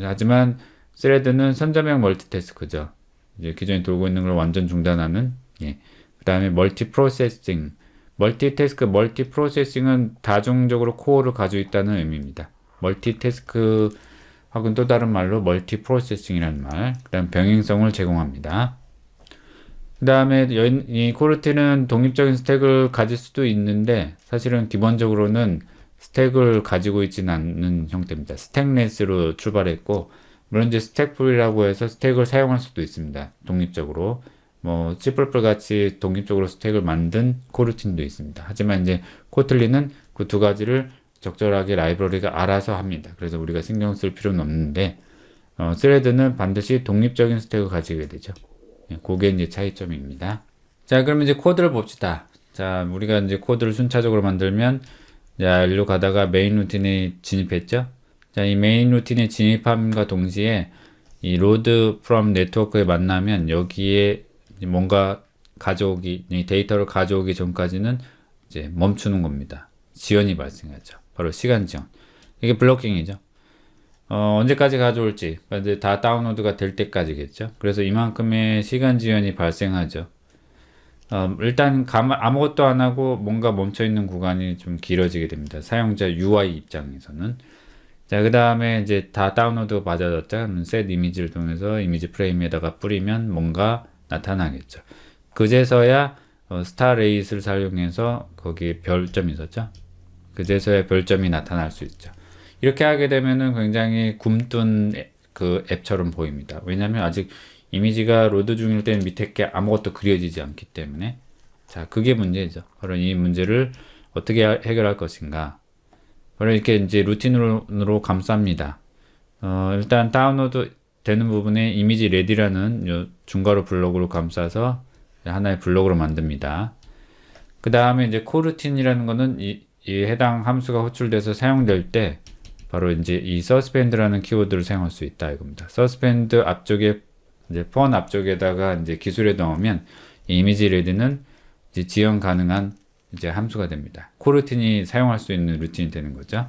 하지만 스레드는 선점형 멀티태스크죠. 이제 기존에 돌고 있는 걸 완전 중단하는. 예. 그 다음에 멀티 프로세싱. 멀티태스크, 멀티 프로세싱은 다중적으로 코어를 가지고 있다는 의미입니다. 멀티태스크하고는 또 다른 말로 멀티 프로세싱이라는 말. 그 다음 병행성을 제공합니다. 그 다음에 이 코루틴은 독립적인 스택을 가질 수도 있는데 사실은 기본적으로는 스택을 가지고 있지는 않는 형태입니다. 스택레스로 출발했고 물론 이제 스택풀이라고 해서 스택을 사용할 수도 있습니다. 독립적으로. 뭐 C++ 같이 독립적으로 스택을 만든 코루틴도 있습니다. 하지만 이제 코틀린은 그 두 가지를 적절하게 라이브러리가 알아서 합니다. 그래서 우리가 신경 쓸 필요는 없는데 스레드는 반드시 독립적인 스택을 가지게 되죠. 그게 이제 차이점입니다. 자, 그러면 이제 코드를 봅시다. 자, 우리가 이제 코드를 순차적으로 만들면 자, 일로 가다가 메인 루틴에 진입했죠. 자, 이 메인 루틴에 진입함과 동시에 이 로드 프롬 네트워크에 만나면 여기에 뭔가 가져오기, 데이터를 가져오기 전까지는 이제 멈추는 겁니다. 지연이 발생하죠. 바로 시간 지연. 이게 블로킹이죠. 언제까지 가져올지, 이제 다 다운로드가 될 때까지겠죠. 그래서 이만큼의 시간 지연이 발생하죠. 일단 아무것도 안 하고 뭔가 멈춰 있는 구간이 좀 길어지게 됩니다. 사용자 UI 입장에서는. 자, 그 다음에 이제 다 다운로드가 맞아졌다. 셋 이미지를 통해서 이미지 프레임에다가 뿌리면 뭔가 나타나겠죠. 그제서야 스타 레이스를 사용해서 거기에 별점이 있었죠. 그제서야 별점이 나타날 수 있죠. 이렇게 하게 되면은 굉장히 굼뜬 그 앱처럼 보입니다. 왜냐하면 아직 이미지가 로드 중일 때는 밑에 게 아무것도 그려지지 않기 때문에. 자, 그게 문제죠. 바로 이 문제를 어떻게 해결할 것인가. 바로 이렇게 이제 루틴으로 감쌉니다. 일단 다운로드 되는 부분에 이미지 레디라는 중괄호 블록으로 감싸서 하나의 블록으로 만듭니다. 그 다음에 이제 코루틴이라는 거는 이 해당 함수가 호출돼서 사용될 때 바로 이제 이 서스펜드라는 키워드를 사용할 수 있다 이겁니다. 서스펜드 앞쪽에 이제 폰 앞쪽에다가 이제 기술에 넣으면 이 이미지 레디는 이제 지연 가능한 이제 함수가 됩니다. 코루틴이 사용할 수 있는 루틴이 되는 거죠.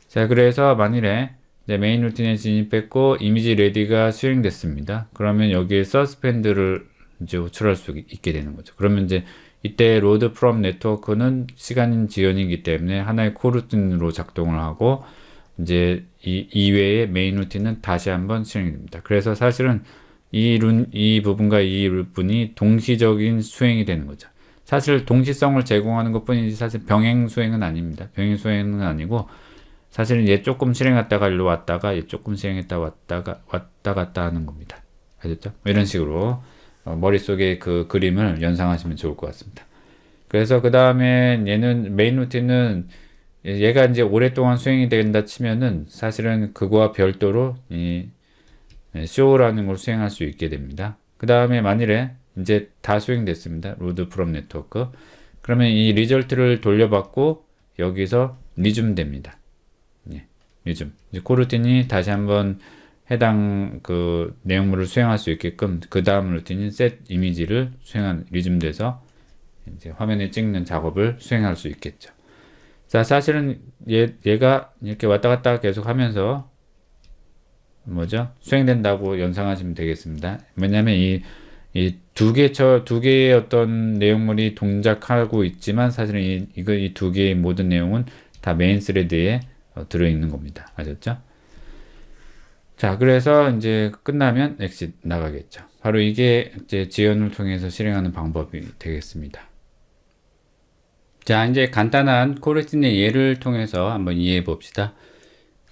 자, 그래서 만일에 이제 메인 루틴에 진입했고 이미지 레디가 수행됐습니다. 그러면 여기에 서스펜드를 이제 호출할 수 있게 되는 거죠. 그러면 이제 이때 load from network는 시간 지연이기 때문에 하나의 코루틴으로 작동을 하고 이제 이 이외의 메인 루틴은 다시 한번 실행이 됩니다. 그래서 사실은 이 부분과 이 부분이 동시적인 수행이 되는 거죠. 사실 동시성을 제공하는 것뿐이지 사실 병행 수행은 아닙니다. 병행 수행은 아니고 사실은 얘 조금 실행했다가 일로 왔다가 얘 조금 실행했다 왔다 갔다 하는 겁니다. 아셨죠? 이런 식으로 머릿속에 그 그림을 연상하시면 좋을 것 같습니다. 그래서 그 다음에 얘는 메인 루틴은 얘가 이제 오랫동안 수행이 된다 치면은 사실은 그거와 별도로 이 show라는 걸 수행할 수 있게 됩니다. 그 다음에 만일에 이제 다 수행됐습니다. load from network. 그러면 이 리절트를 돌려받고 여기서 리줌 됩니다. 예, 리줌. 이제 코루틴이 다시 한번 해당 그 내용물을 수행할 수 있게끔 그 다음 루틴인 set 이미지를 수행한 리줌돼서 이제 화면에 찍는 작업을 수행할 수 있겠죠. 자, 사실은 얘가 이렇게 왔다 갔다 계속 하면서 뭐죠? 수행된다고 연상하시면 되겠습니다. 왜냐면 이 두 개의 어떤 내용물이 동작하고 있지만 사실은 이 두 개의 모든 내용은 다 메인 스레드에 들어있는 겁니다. 아셨죠? 자, 그래서 이제 끝나면 엑싯 나가겠죠. 바로 이게 이제 지연을 통해서 실행하는 방법이 되겠습니다. 자, 이제 간단한 코루틴의 예를 통해서 한번 이해해 봅시다.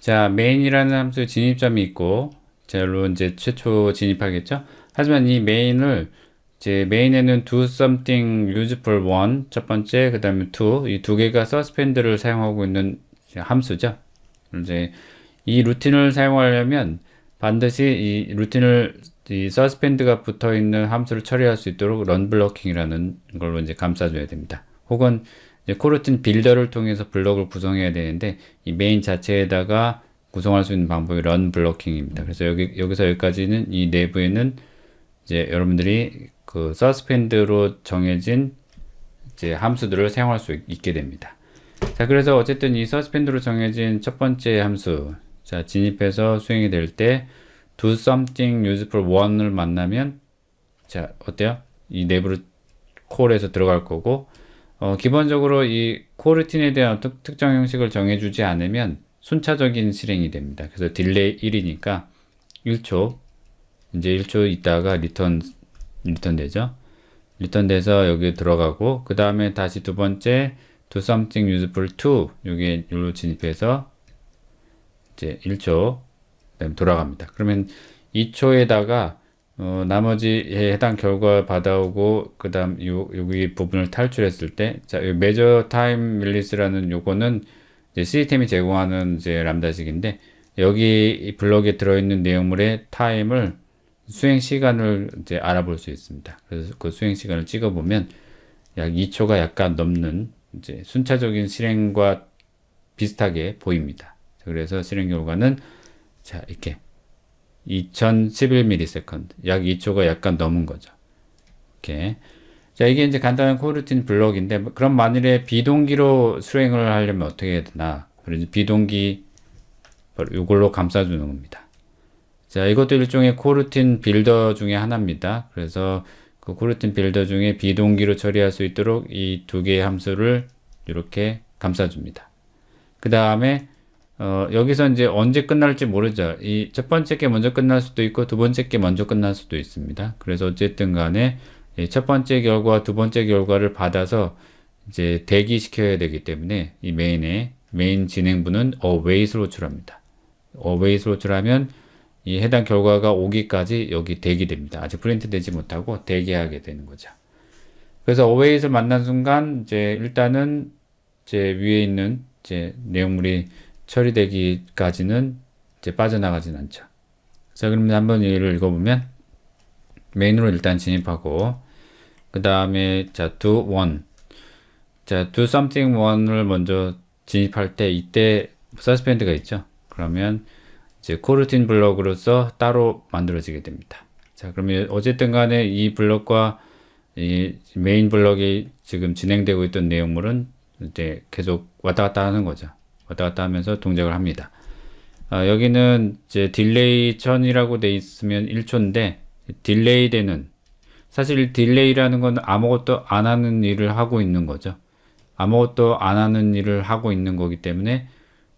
자, main이라는 함수 진입점이 있고, 자, 물론 이제 최초 진입하겠죠? 하지만 이 main을, 이제 main에는 do something useful one, 첫 번째, 그 다음에 two, 이 두 개가 suspend를 사용하고 있는 함수죠. 이제 이 루틴을 사용하려면 반드시 이 루틴을 이 suspend가 붙어 있는 함수를 처리할 수 있도록 run blocking이라는 걸로 이제 감싸줘야 됩니다. 혹은 이제 코루틴 빌더를 통해서 블럭을 구성해야 되는데 이 메인 자체에다가 구성할 수 있는 방법이 run blocking입니다. 그래서 여기서 여기까지는 이 내부에는 이제 여러분들이 그 suspend로 정해진 이제 함수들을 사용할 수 있게 됩니다. 자, 그래서 어쨌든 이 suspend로 정해진 첫 번째 함수, 자, 진입해서 수행이 될 때 do something useful one을 만나면 자, 어때요? 이 내부로 콜에서 들어갈 거고 기본적으로 이 코루틴에 대한 특정 형식을 정해주지 않으면 순차적인 실행이 됩니다. 그래서 딜레이 1이니까 1초, 이제 1초 있다가 리턴 되죠. 리턴 돼서 여기 들어가고, 그 다음에 다시 두 번째, do something useful to, 여기에 여기로 진입해서 이제 1초, 그다음에 돌아갑니다. 그러면 2초에다가 나머지에 해당 결과 받아오고 그 다음 여기 부분을 탈출했을 때, 자, measure time release라는 요거는 이제 시스템이 제공하는 이제 람다식인데, 여기 이 블럭에 들어있는 내용물의 타임을 수행 시간을 이제 알아볼 수 있습니다. 그래서 그 수행 시간을 찍어보면 약 2초가 약간 넘는 이제 순차적인 실행과 비슷하게 보입니다. 그래서 실행 결과는 자, 이렇게 2011ms, 약 2초가 약간 넘은 거죠. 이렇게. 자, 이게 이제 간단한 코루틴 블럭인데, 그럼 만일에 비동기로 수행을 하려면 어떻게 해야 되나? 그래서 비동기, 이걸로 감싸주는 겁니다. 자, 이것도 일종의 코루틴 빌더 중에 하나입니다. 그래서 그 코루틴 빌더 중에 비동기로 처리할 수 있도록 이 두 개의 함수를 이렇게 감싸줍니다. 그 다음에 여기서 이제 언제 끝날지 모르죠. 이 첫 번째 게 먼저 끝날 수도 있고 두 번째 게 먼저 끝날 수도 있습니다. 그래서 어쨌든 간에 첫 번째 결과, 두 번째 결과를 받아서 이제 대기시켜야 되기 때문에 이 메인 진행부는 await을 호출합니다. await을 호출하면 이 해당 결과가 오기까지 여기 대기됩니다. 아직 프린트 되지 못하고 대기하게 되는 거죠. 그래서 await을 만난 순간 이제 일단은 이제 위에 있는 이제 내용물이 처리되기까지는 이제 빠져나가진 않죠. 자, 그러면 한번 예를 읽어보면 메인으로 일단 진입하고 그 다음에 자, do one, 자, do something one을 먼저 진입할 때 이때 suspend가 있죠. 그러면 이제 코루틴 블럭으로서 따로 만들어지게 됩니다. 자, 그러면 어쨌든 간에 이 블럭과 이 메인 블럭이 지금 진행되고 있던 내용물은 이제 계속 왔다 갔다 하는 거죠. 왔다 갔다 하면서 동작을 합니다. 여기는 이제 딜레이 1000이라고 돼 있으면 1초인데 딜레이 되는 사실 딜레이라는 건 아무것도 안 하는 일을 하고 있는 거죠. 아무것도 안 하는 일을 하고 있는 거기 때문에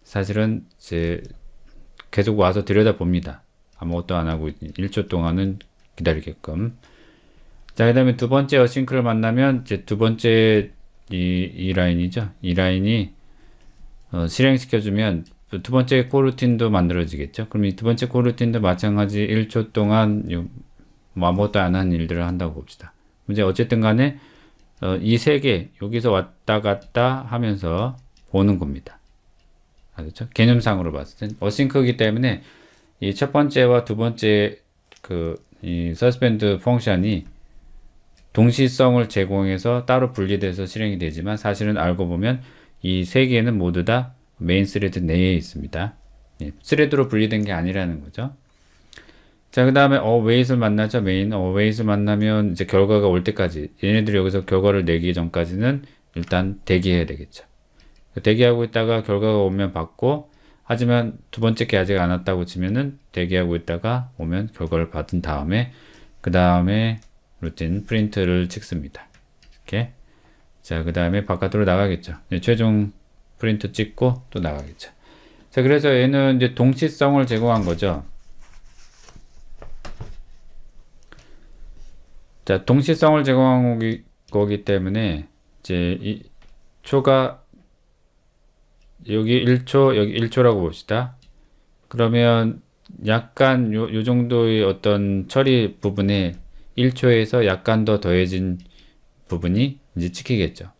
사실은 이제 계속 와서 들여다봅니다. 아무것도 안 하고 1초 동안은 기다리게끔. 자, 그 다음에 두 번째 어싱크를 만나면 이제 두 번째 이 라인이죠. 이 라인이 실행시켜주면 두 번째 코루틴도 만들어지겠죠. 그럼 이 두 번째 코루틴도 마찬가지 1초 동안 뭐 아무것도 안 하는 일들을 한다고 봅시다. 이제 어쨌든 간에 이 세 개 여기서 왔다 갔다 하면서 보는 겁니다. 알겠죠? 개념상으로 봤을 때 어싱크이기 때문에 이 첫 번째와 두 번째 이 서스펜드 펑션이 동시성을 제공해서 따로 분리돼서 실행이 되지만 사실은 알고 보면 이 세 개는 모두 다 메인 스레드 내에 있습니다. 예, 스레드로 분리된 게 아니라는 거죠. 자, 그 다음에 wait을 만나죠. 메인 wait을 만나면 이제 결과가 올 때까지 얘네들이 여기서 결과를 내기 전까지는 일단 대기해야 되겠죠. 대기하고 있다가 결과가 오면 받고, 하지만 두 번째 게 아직 안 왔다고 치면은 대기하고 있다가 오면 결과를 받은 다음에 그 다음에 루틴 프린트를 찍습니다. 이렇게. 자, 그 다음에 바깥으로 나가겠죠. 최종 프린트 찍고 또 나가겠죠. 자, 그래서 얘는 이제 동시성을 제공한 거죠. 자, 동시성을 제공한 거기 때문에 이제 이 초가 여기 1초, 여기 1초라고 봅시다. 그러면 약간 요 정도의 어떤 처리 부분에 1초에서 약간 더 더해진 부분이 이제 찍히겠죠.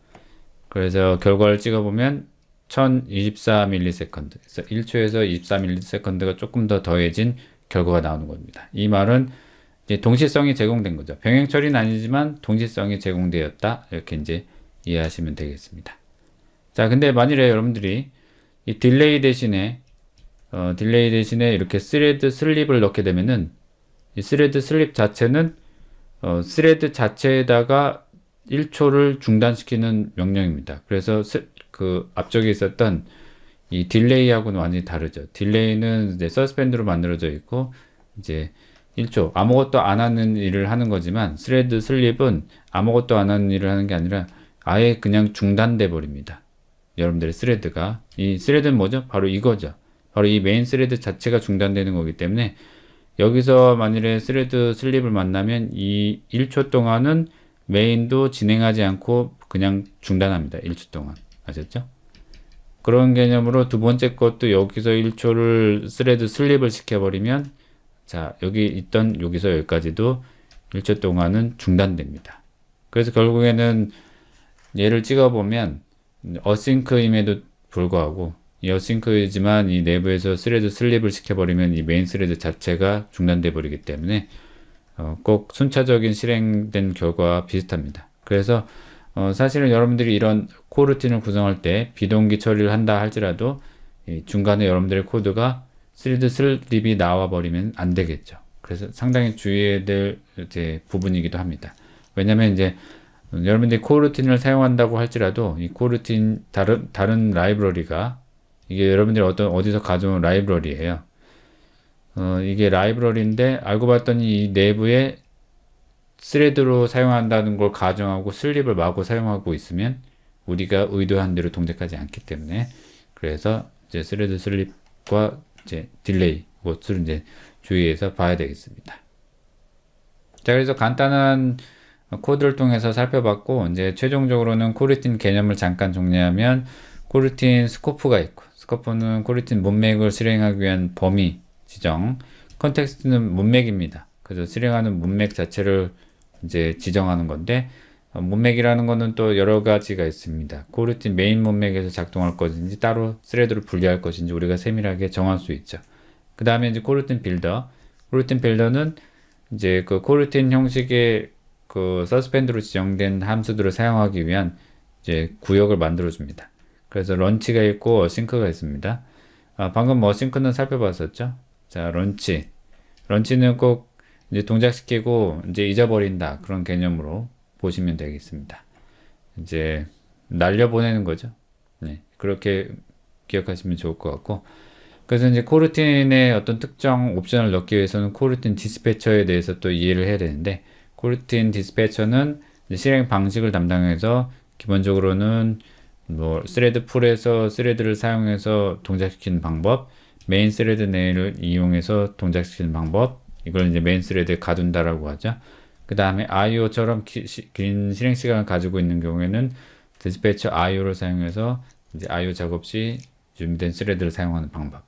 그래서 결과를 찍어보면 1024ms. 그래서 1초에서 24ms가 조금 더 더해진 결과가 나오는 겁니다. 이 말은 이제 동시성이 제공된 거죠. 병행 처리는 아니지만 동시성이 제공되었다. 이렇게 이제 이해하시면 되겠습니다. 자, 근데 만일에 여러분들이 이 딜레이 대신에 이렇게 스레드 슬립을 넣게 되면은 이 스레드 슬립 자체는 스레드 자체에다가 1초를 중단시키는 명령입니다. 그래서 그 앞쪽에 있었던 이 딜레이하고는 완전히 다르죠. 딜레이는 이제 서스펜드로 만들어져 있고 이제 1초 아무것도 안 하는 일을 하는 거지만 스레드 슬립은 아무것도 안 하는 일을 하는 게 아니라 아예 그냥 중단돼 버립니다. 여러분들의 스레드가. 이 스레드는 뭐죠? 바로 이거죠. 바로 이 메인 스레드 자체가 중단되는 거기 때문에 여기서 만일에 스레드 슬립을 만나면 이 1초 동안은 메인도 진행하지 않고 그냥 중단합니다. 1초 동안. 아셨죠? 그런 개념으로 두 번째 것도 여기서 1초를 스레드 슬립을 시켜버리면 자, 여기 있던 여기서 여기까지도 1초 동안은 중단됩니다. 그래서 결국에는 얘를 찍어보면 어싱크임에도 불구하고 이 어싱크이지만 이 내부에서 스레드 슬립을 시켜버리면 이 메인 스레드 자체가 중단돼 버리기 때문에 꼭 순차적인 실행된 결과와 비슷합니다. 그래서 사실은 여러분들이 이런 코루틴을 구성할 때 비동기 처리를 한다 할지라도 중간에 여러분들의 코드가 스레드 슬립이 나와 버리면 안 되겠죠. 그래서 상당히 주의해야 될 이제 부분이기도 합니다. 왜냐면 이제 여러분들이 코루틴을 사용한다고 할지라도 이 코루틴 다른 라이브러리가 이게 여러분들이 어디서 가져온 라이브러리예요. 이게 라이브러리인데 알고 봤더니 이 내부에 스레드로 사용한다는 걸 가정하고 슬립을 마구 사용하고 있으면 우리가 의도한 대로 동작하지 않기 때문에 그래서 이제 스레드 슬립과 이제 딜레이 것을 이제 주의해서 봐야 되겠습니다. 자, 그래서 간단한 코드를 통해서 살펴봤고 이제 최종적으로는 코루틴 개념을 잠깐 정리하면 코루틴 스코프가 있고 스코프는 코루틴 문맥을 실행하기 위한 범위 지정, 컨텍스트는 문맥입니다. 그래서 실행하는 문맥 자체를 이제 지정하는 건데 문맥이라는 거는 또 여러 가지가 있습니다. 코루틴 메인 문맥에서 작동할 것인지 따로 스레드로 분리할 것인지 우리가 세밀하게 정할 수 있죠. 그 다음에 이제 코루틴 빌더. 코루틴 빌더는 이제 그 코루틴 형식의 그 서스펜드로 지정된 함수들을 사용하기 위한 이제 구역을 만들어 줍니다. 그래서 런치가 있고 어싱크가 있습니다. 방금 어싱크는 살펴봤었죠. 자, 런치는 꼭 이제 동작시키고 이제 잊어버린다 그런 개념으로 보시면 되겠습니다. 이제 날려보내는 거죠. 네, 그렇게 기억하시면 좋을 것 같고 그래서 이제 코루틴의 어떤 특정 옵션을 넣기 위해서는 코루틴 디스패처에 대해서 또 이해를 해야 되는데 코루틴 디스패처는 실행 방식을 담당해서 기본적으로는 뭐 스레드 풀에서 스레드를 사용해서 동작시키는 방법, 메인 스레드 내를 이용해서 동작시키는 방법, 이걸 이제 메인 스레드에 가둔다라고 하죠. 그 다음에 IO처럼 긴 실행 시간을 가지고 있는 경우에는 디스패처 IO를 사용해서 이제 IO 작업 시 준비된 스레드를 사용하는 방법.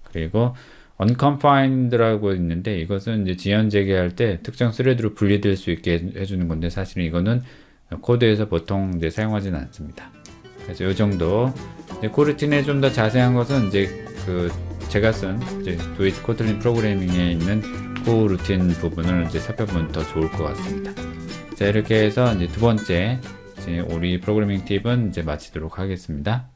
그리고 unconfined라고 있는데 이것은 이제 지연 재개할 때 특정 스레드로 분리될 수 있게 해주는 건데 사실은 이거는 코드에서 보통 이제 사용하지는 않습니다. 그래서 이 정도. 이제 코루틴에 좀 더 자세한 것은 이제 제가 쓴 이제 도이트 코틀린 프로그래밍에 있는 코루틴 부분을 이제 살펴보면 더 좋을 것 같습니다. 자, 이렇게 해서 이제 두 번째 우리 프로그래밍 팁은 이제 마치도록 하겠습니다.